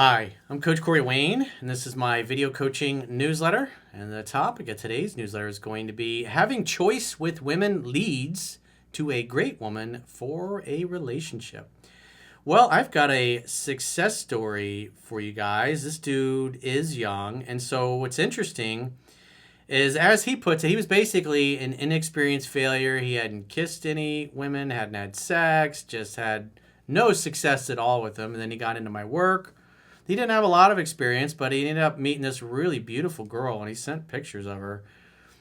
Hi, I'm Coach Corey Wayne, and this is my video coaching newsletter. And the topic of today's newsletter is going to be having choice with women leads to a great woman for a relationship. Well, I've got a success story for you guys. This dude is young, and so what's interesting is, as he puts it, he was basically an inexperienced failure. He hadn't kissed any women, hadn't had sex, just had no success at all with them. And then he got into my work. He didn't have a lot of experience, but he ended up meeting this really beautiful girl, and he sent pictures of her.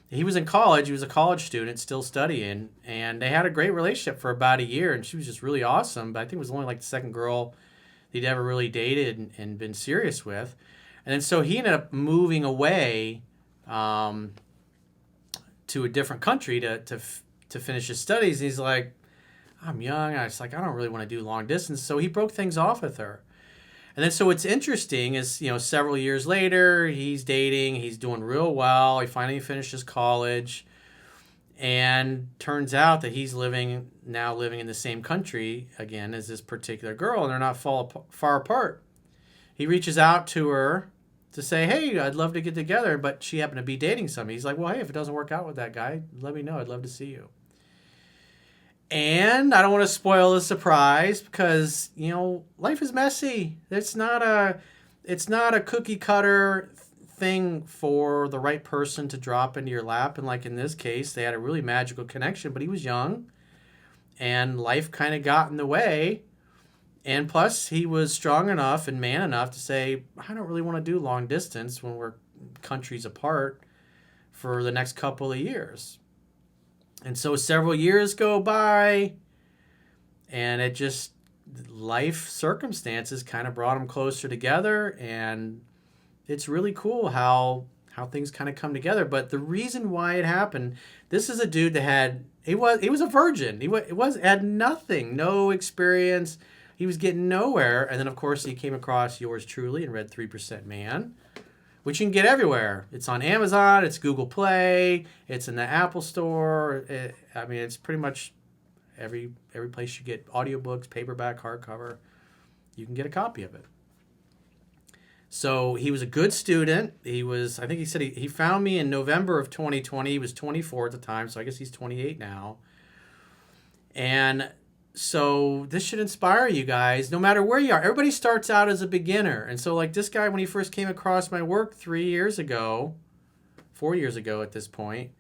He was in college. He was a college student, still studying, and they had a great relationship for about a year, and she was just really awesome. But I think it was only like the second girl he'd ever really dated and been serious with. And then so he ended up moving away to a different country to finish his studies. And he's like, I'm young. I was like, I don't really want to do long distance. So he broke things off with her. And then so what's interesting is, several years later, he's dating, he's doing real well. He finally finishes college, and turns out that he's now living in the same country again as this particular girl, and they're not far apart. He reaches out to her to say, hey, I'd love to get together, but she happened to be dating somebody. He's like, well, hey, if it doesn't work out with that guy, let me know. I'd love to see you. And I don't want to spoil the surprise because, life is messy. It's not a cookie cutter thing for the right person to drop into your lap. And like in this case, they had a really magical connection, but he was young and life kind of got in the way. And plus he was strong enough and man enough to say, I don't really want to do long distance when we're countries apart for the next couple of years. And so several years go by, and life circumstances kind of brought them closer together, and it's really cool how things kind of come together. But the reason why it happened, this is a dude that he was a virgin. He had nothing, no experience. He was getting nowhere, and then of course he came across yours truly and read 3% Man, which you can get everywhere. It's on Amazon, it's Google Play, it's in the Apple Store. It's pretty much every place you get audiobooks, paperback, hardcover, you can get a copy of it. So he was a good student. I think he said he found me in November of 2020. He was 24 at the time, so I guess he's 28 now. And so this should inspire you guys, no matter where you are. Everybody starts out as a beginner. And so like this guy, when he first came across my work 4 years ago at this point,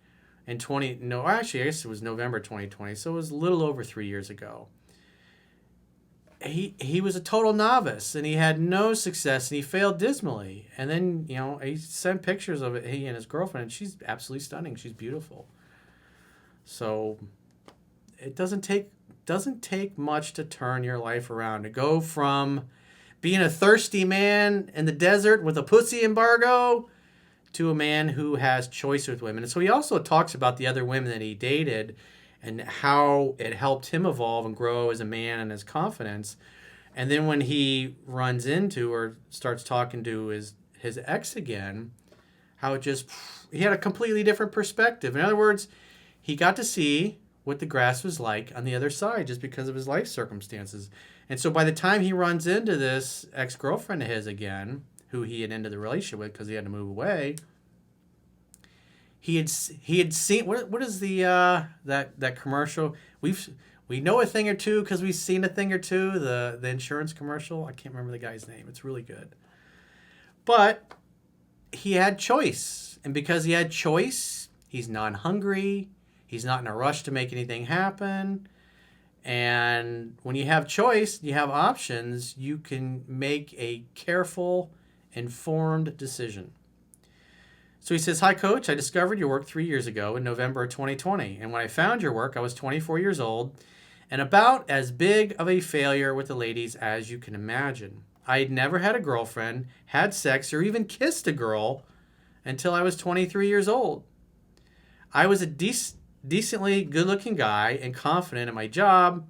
I guess it was November 2020. So it was a little over 3 years ago. He was a total novice and he had no success and he failed dismally. And then, he sent pictures of it, he and his girlfriend, and she's absolutely stunning. She's beautiful. So it doesn't take much to turn your life around, to go from being a thirsty man in the desert with a pussy embargo to a man who has choice with women. And so he also talks about the other women that he dated and how it helped him evolve and grow as a man and his confidence. And then when he runs into or starts talking to his ex again, how he had a completely different perspective. In other words, he got to see what the grass was like on the other side just because of his life circumstances. And so by the time he runs into this ex-girlfriend of his again, who he had ended the relationship with because he had to move away, he had seen what is the that commercial? We know a thing or two because we've seen a thing or two, the insurance commercial. I can't remember the guy's name. It's really good. But he had choice, and because he had choice, he's not hungry. He's not in a rush to make anything happen. And when you have choice, you have options, you can make a careful, informed decision. So he says, hi, Coach. I discovered your work 3 years ago in November of 2020. And when I found your work, I was 24 years old and about as big of a failure with the ladies as you can imagine. I had never had a girlfriend, had sex, or even kissed a girl until I was 23 years old. I was a decently good-looking guy and confident in my job,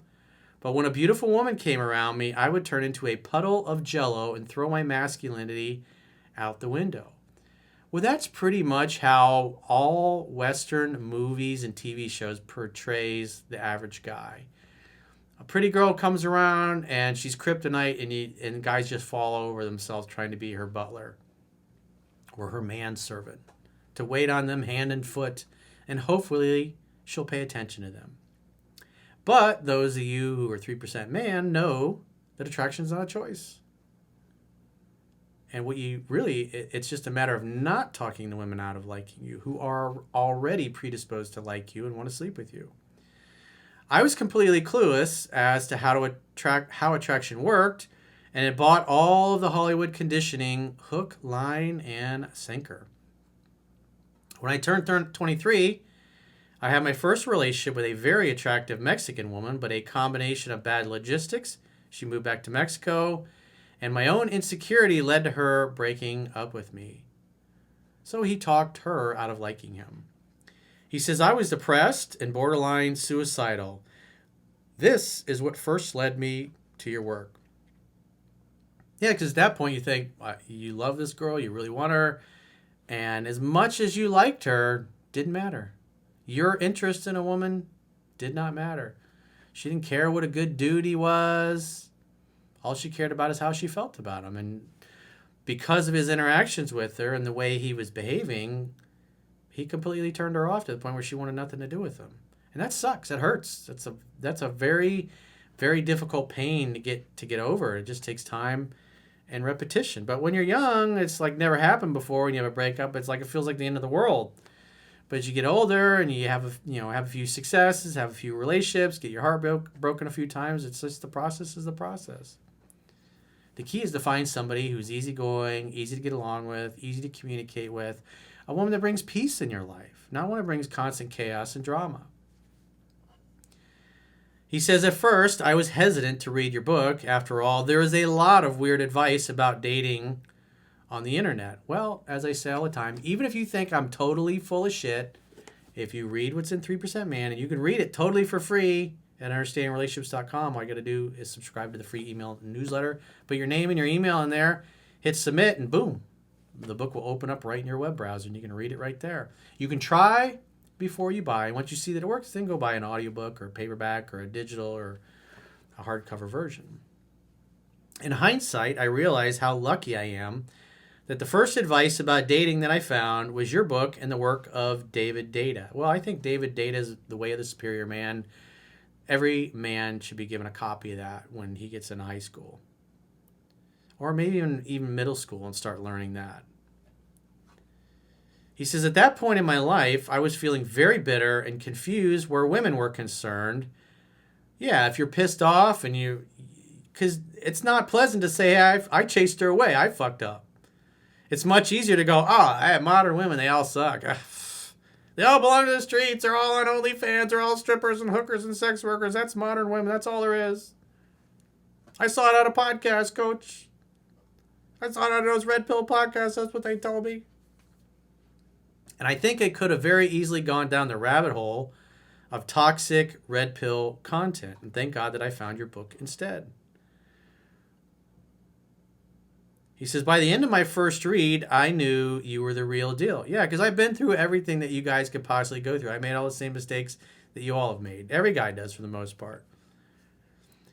but when a beautiful woman came around me, I would turn into a puddle of jello and throw my masculinity out the window. Well, that's pretty much how all Western movies and TV shows portrays the average guy. A pretty girl comes around and she's kryptonite, and guys just fall over themselves trying to be her butler or her manservant, to wait on them hand and foot, and hopefully she'll pay attention to them. But those of you who are 3% man know that attraction is not a choice. And what you really, it's just a matter of not talking the women out of liking you, who are already predisposed to like you and want to sleep with you. I was completely clueless as to how attraction worked, and it bought all of the Hollywood conditioning hook, line, and sinker. When I turned 23, I had my first relationship with a very attractive Mexican woman, but a combination of bad logistics, she moved back to Mexico, and my own insecurity led to her breaking up with me. So he talked her out of liking him. He says, I was depressed and borderline suicidal. This is what first led me to your work. Yeah, because at that point you think, you love this girl, you really want her, and as much as you liked her, didn't matter. Your interest in a woman did not matter. She didn't care what a good dude he was. All she cared about is how she felt about him. And because of his interactions with her and the way he was behaving, he completely turned her off to the point where she wanted nothing to do with him. And that sucks. That hurts. That's a very, very difficult pain to get over. It just takes time and repetition. But when you're young, it's like never happened before. When you have a breakup, it's like it feels like the end of the world. But as you get older and you have a few successes, have a few relationships, get your heart broken a few times, it's just the process is the process. The key is to find somebody who's easygoing, easy to get along with, easy to communicate with, a woman that brings peace in your life, not one that brings constant chaos and drama. He says, at first, I was hesitant to read your book. After all, there is a lot of weird advice about dating on the internet. Well, as I say all the time, even if you think I'm totally full of shit, if you read what's in 3% Man, and you can read it totally for free at understandingrelationships.com, all you got to do is subscribe to the free email newsletter, put your name and your email in there, hit submit, and boom, the book will open up right in your web browser, and you can read it right there. You can try before you buy. Once you see that it works, then go buy an audiobook or a paperback or a digital or a hardcover version. In hindsight, I realize how lucky I am that the first advice about dating that I found was your book and the work of David Deida. Well, I think David Deida is The Way of the Superior Man. Every man should be given a copy of that when he gets into high school. Or maybe even middle school and start learning that. He says, at that point in my life, I was feeling very bitter and confused where women were concerned. Yeah, if you're pissed off and because it's not pleasant to say, hey, I chased her away, I fucked up. It's much easier to go, modern women, they all suck. They all belong to the streets, they're all on OnlyFans, they're all strippers and hookers and sex workers. That's modern women, that's all there is. I saw it on a podcast, coach. I saw it on those Red Pill podcasts, that's what they told me. And I think it could have very easily gone down the rabbit hole of toxic red pill content. And thank God that I found your book instead. He says, by the end of my first read, I knew you were the real deal. Yeah, because I've been through everything that you guys could possibly go through. I made all the same mistakes that you all have made. Every guy does for the most part.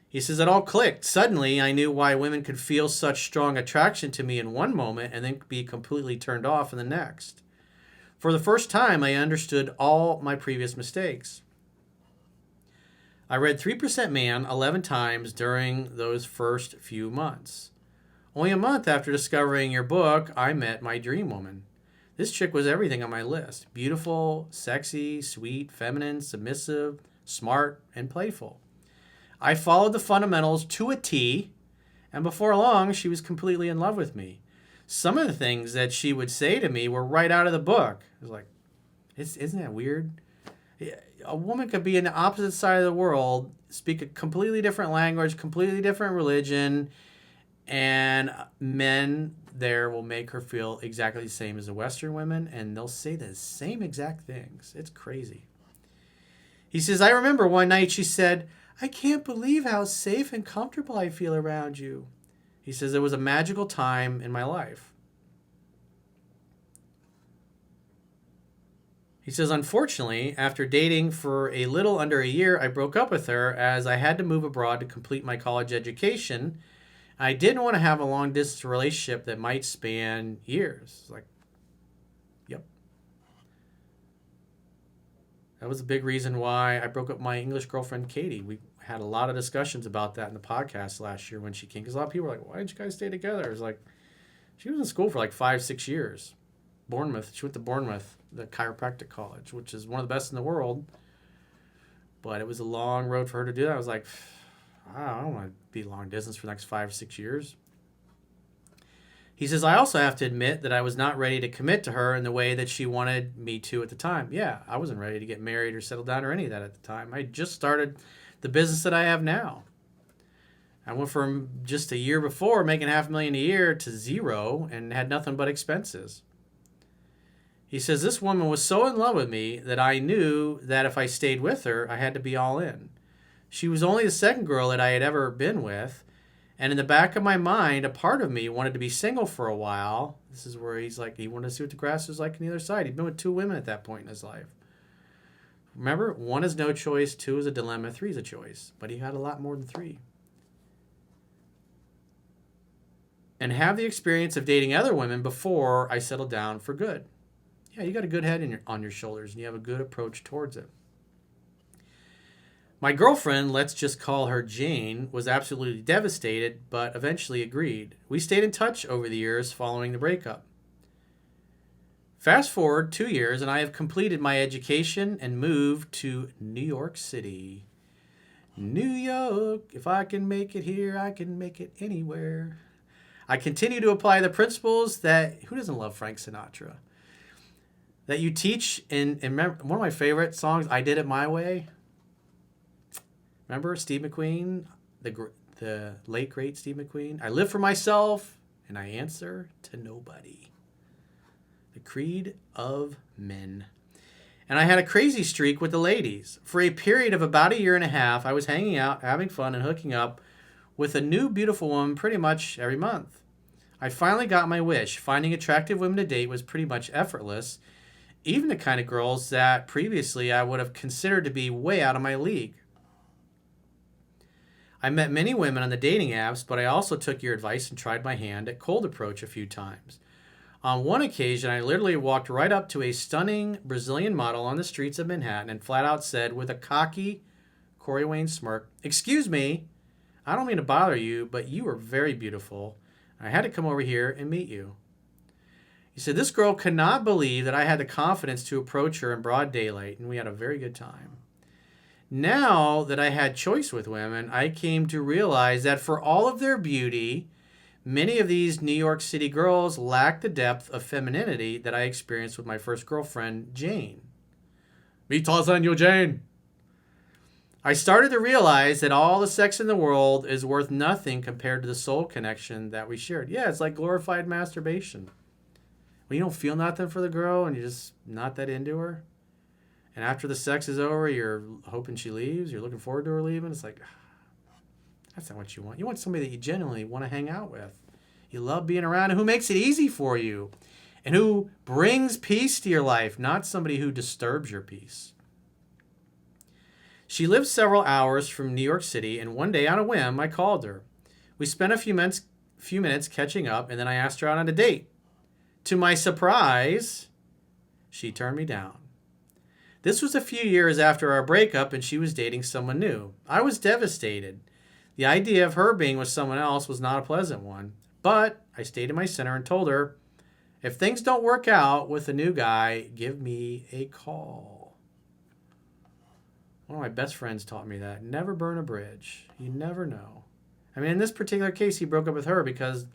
He says, it all clicked. Suddenly, I knew why women could feel such strong attraction to me in one moment and then be completely turned off in the next. For the first time, I understood all my previous mistakes. I read 3% Man 11 times during those first few months. Only a month after discovering your book, I met my dream woman. This chick was everything on my list. Beautiful, sexy, sweet, feminine, submissive, smart, and playful. I followed the fundamentals to a T, and before long, she was completely in love with me. Some of the things that she would say to me were right out of the book. It was like, isn't that weird? A woman could be in the opposite side of the world, speak a completely different language, completely different religion, and men there will make her feel exactly the same as the Western women, and they'll say the same exact things. It's crazy. He says, I remember one night she said, I can't believe how safe and comfortable I feel around you. He says, it was a magical time in my life. He says, unfortunately, after dating for a little under a year, I broke up with her as I had to move abroad to complete my college education. I didn't want to have a long distance relationship that might span years. Like, yep. That was a big reason why I broke up my English girlfriend, Katie. We had a lot of discussions about that in the podcast last year when she came. Because a lot of people were like, why did you guys stay together? It was like, she was in school for like 5-6 years. Bournemouth. She went to Bournemouth, the chiropractic college, which is one of the best in the world. But it was a long road for her to do that. I was like, I don't want to be long distance for the next 5 or 6 years. He says, I also have to admit that I was not ready to commit to her in the way that she wanted me to at the time. Yeah, I wasn't ready to get married or settle down or any of that at the time. I just started the business that I have now. I went from just a year before making $500,000 a year to zero and had nothing but expenses. He says, this woman was so in love with me that I knew that if I stayed with her, I had to be all in. She was only the second girl that I had ever been with. And in the back of my mind, a part of me wanted to be single for a while. This is where he's like, he wanted to see what the grass was like on the other side. He'd been with 2 women at that point in his life. Remember, 1 is no choice, 2 is a dilemma, 3 is a choice. But he had a lot more than 3. And have the experience of dating other women before I settled down for good. Yeah, you got a good head on your shoulders, and you have a good approach towards it. My girlfriend, let's just call her Jane, was absolutely devastated, but eventually agreed. We stayed in touch over the years following the breakup. Fast forward 2 years, and I have completed my education and moved to New York City. New York, if I can make it here, I can make it anywhere. I continue to apply the principles that, who doesn't love Frank Sinatra? That you teach in remember, one of my favorite songs, I Did It My Way. Remember Steve McQueen, the late, great Steve McQueen? I live for myself, and I answer to nobody. The creed of men. And I had a crazy streak with the ladies. For a period of about a year and a half, I was hanging out, having fun, and hooking up with a new beautiful woman pretty much every month. I finally got my wish. Finding attractive women to date was pretty much effortless, even the kind of girls that previously I would have considered to be way out of my league. I met many women on the dating apps, but I also took your advice and tried my hand at cold approach a few times. On one occasion, I literally walked right up to a stunning Brazilian model on the streets of Manhattan and flat out said with a cocky Corey Wayne smirk, "Excuse me, I don't mean to bother you, but you are very beautiful. I had to come over here and meet you." He said, this girl could not believe that I had the confidence to approach her in broad daylight, and we had a very good time. Now that I had choice with women, I came to realize that for all of their beauty, many of these New York City girls lack the depth of femininity that I experienced with my first girlfriend, Jane. Me toss you, Jane. I started to realize that all the sex in the world is worth nothing compared to the soul connection that we shared. Yeah, it's like glorified masturbation. When you don't feel nothing for the girl and you're just not that into her. And after the sex is over, you're hoping she leaves. You're looking forward to her leaving. It's like, that's not what you want. You want somebody that you genuinely want to hang out with. You love being around and who makes it easy for you. And who brings peace to your life, not somebody who disturbs your peace. She lives several hours from New York City, and one day on a whim, I called her. We spent a few minutes catching up, and then I asked her out on a date. To my surprise, she turned me down. This was a few years after our breakup, and she was dating someone new. I was devastated. The idea of her being with someone else was not a pleasant one, but I stayed in my center and told her, if things don't work out with the new guy, give me a call. One of my best friends taught me that. Never burn a bridge. You never know. I mean, in this particular case, he broke up with her because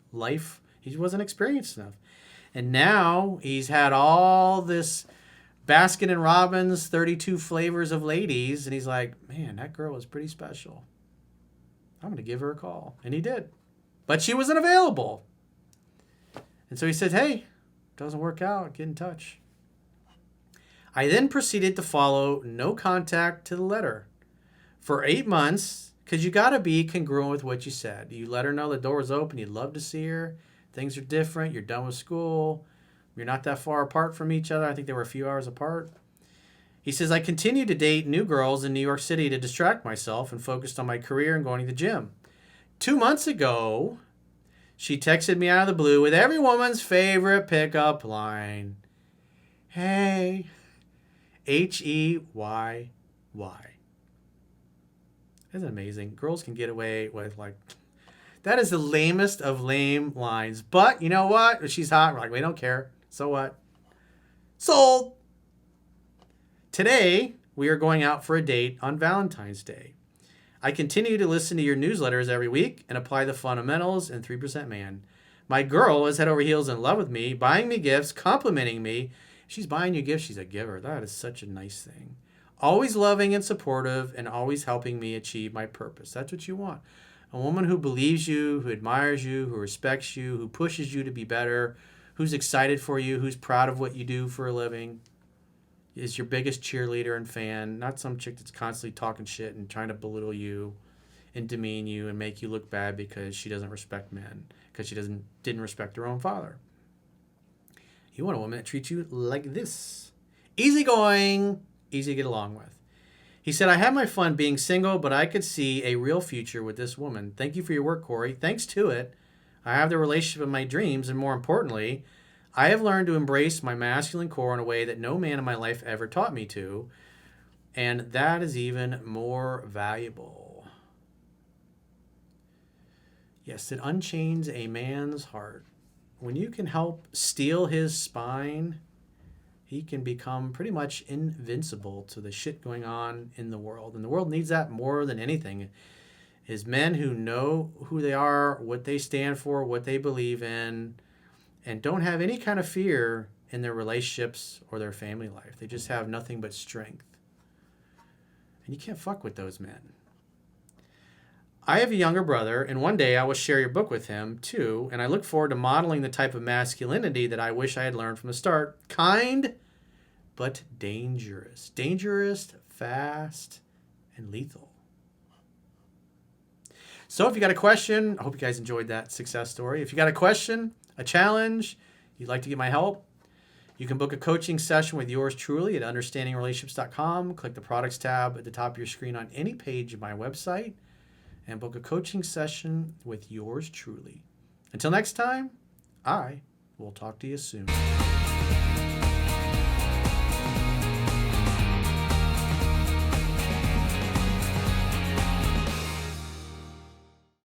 he wasn't experienced enough. And now he's had all this Baskin & Robbins 32 flavors of ladies, and he's like, man, that girl was pretty special. I'm going to give her a call. And he did. But she wasn't available. And so he said, hey, doesn't work out, get in touch. I then proceeded to follow no contact to the letter for 8 months, because you got to be congruent with what you said. You let her know the door is open, you'd love to see her, things are different, you're done with school, you're not that far apart from each other. I think they were a few hours apart. He says, I continue to date new girls in New York City to distract myself and focused on my career and going to the gym. 2 months ago, she texted me out of the blue with every woman's favorite pickup line. Hey, Heyy. Isn't it amazing? Girls can get away with that is the lamest of lame lines. But you know what? If she's hot, we're like, we don't care. So what? Sold. Today, we are going out for a date on Valentine's Day. I continue to listen to your newsletters every week and apply the fundamentals in 3% Man. My girl is head over heels in love with me, buying me gifts, complimenting me. She's buying you gifts. She's a giver. That is such a nice thing. Always loving and supportive and always helping me achieve my purpose. That's what you want. A woman who believes you, who admires you, who respects you, who pushes you to be better, who's excited for you, who's proud of what you do for a living, is your biggest cheerleader and fan, not some chick that's constantly talking shit and trying to belittle you and demean you and make you look bad because she doesn't respect men, because she didn't respect her own father. You want a woman that treats you like this. Easygoing, easy to get along with. He said, I had my fun being single, but I could see a real future with this woman. Thank you for your work, Corey. Thanks to it, I have the relationship of my dreams, and more importantly, I have learned to embrace my masculine core in a way that no man in my life ever taught me to, and that is even more valuable. Yes, it unchains a man's heart. When you can help steel his spine, he can become pretty much invincible to the shit going on in the world. And the world needs that more than anything, is men who know who they are, what they stand for, what they believe in, and don't have any kind of fear in their relationships or their family life. They just have nothing but strength. And you can't fuck with those men. I have a younger brother, and one day I will share your book with him, too, and I look forward to modeling the type of masculinity that I wish I had learned from the start. Kind, but dangerous. Dangerous, fast, and lethal. So if you got a question, I hope you guys enjoyed that success story. If you got a question, a challenge, you'd like to get my help, you can book a coaching session with yours truly at understandingrelationships.com. Click the products tab at the top of your screen on any page of my website and book a coaching session with yours truly. Until next time, I will talk to you soon.